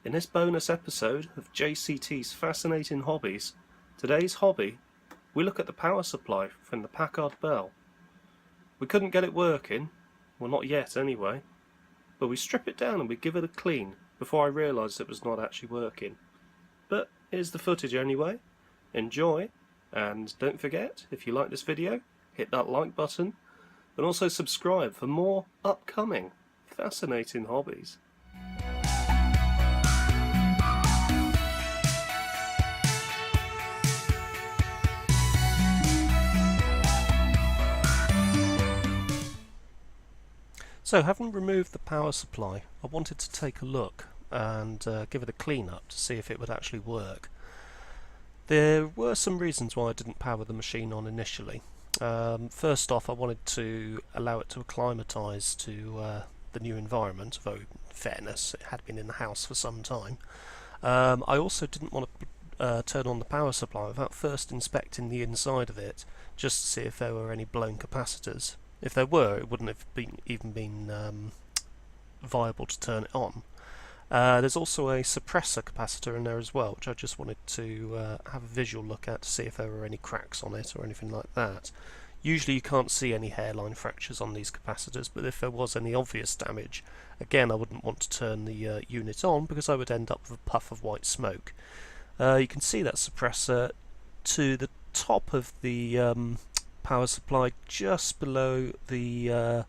In this bonus episode of JCT's Fascinating Hobbies, today's hobby, we look at the power supply from the Packard Bell. We couldn't get it working, well not yet anyway, but we strip it down and we give it a clean before I realised it was not actually working. But here's the footage anyway, enjoy, and don't forget, if you like this video, hit that like button, and also subscribe for more upcoming fascinating hobbies. So, having removed the power supply, I wanted to take a look and give it a clean up to see if it would actually work. There were some reasons why I didn't power the machine on initially. First off, I wanted to allow it to acclimatise to the new environment, though in fairness it had been in the house for some time. I also didn't want to turn on the power supply without first inspecting the inside of it, just to see if there were any blown capacitors. If there were, it wouldn't have even been viable to turn it on. There's also a suppressor capacitor in there as well, which I just wanted to have a visual look at to see if there were any cracks on it or anything like that. Usually you can't see any hairline fractures on these capacitors, but if there was any obvious damage, again I wouldn't want to turn the unit on because I would end up with a puff of white smoke. You can see that suppressor to the top of the power supply, just below the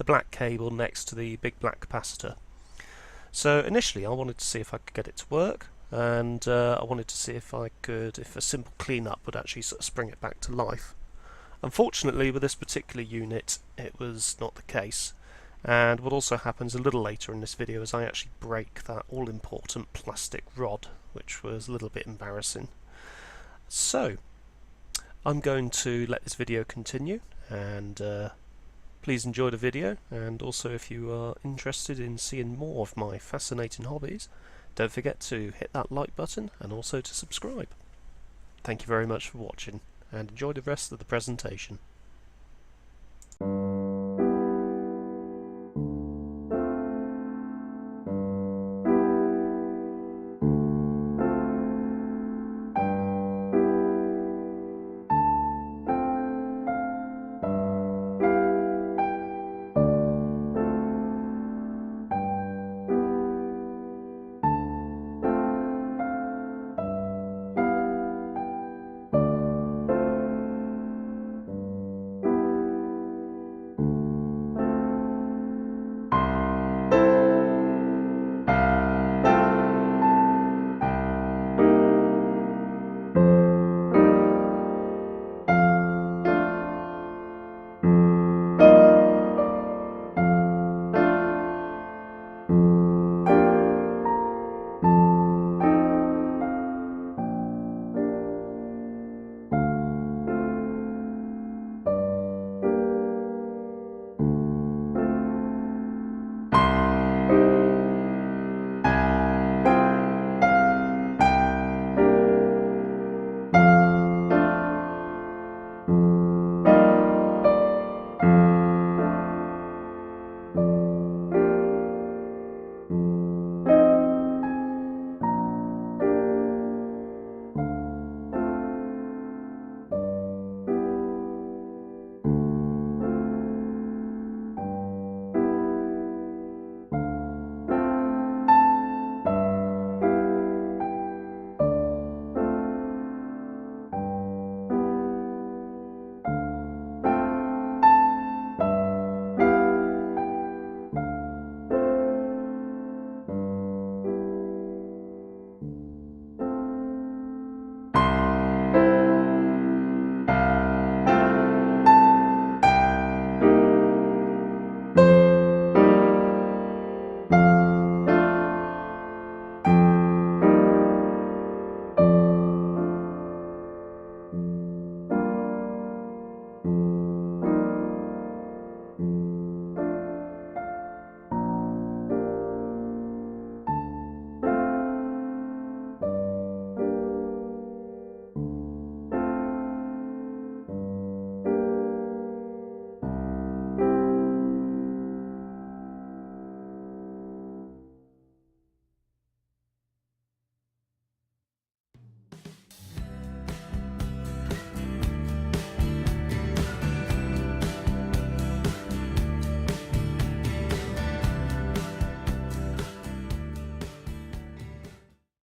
black cable next to the big black capacitor. So initially I wanted to see if I could get it to work, and I wanted to see if a simple cleanup would actually sort of spring it back to life. Unfortunately, with this particular unit it was not the case, and what also happens a little later in this video is I actually break that all-important plastic rod, which was a little bit embarrassing. So I'm going to let this video continue, and please enjoy the video, and also if you are interested in seeing more of my fascinating hobbies, don't forget to hit that like button and also to subscribe. Thank you very much for watching, and enjoy the rest of the presentation.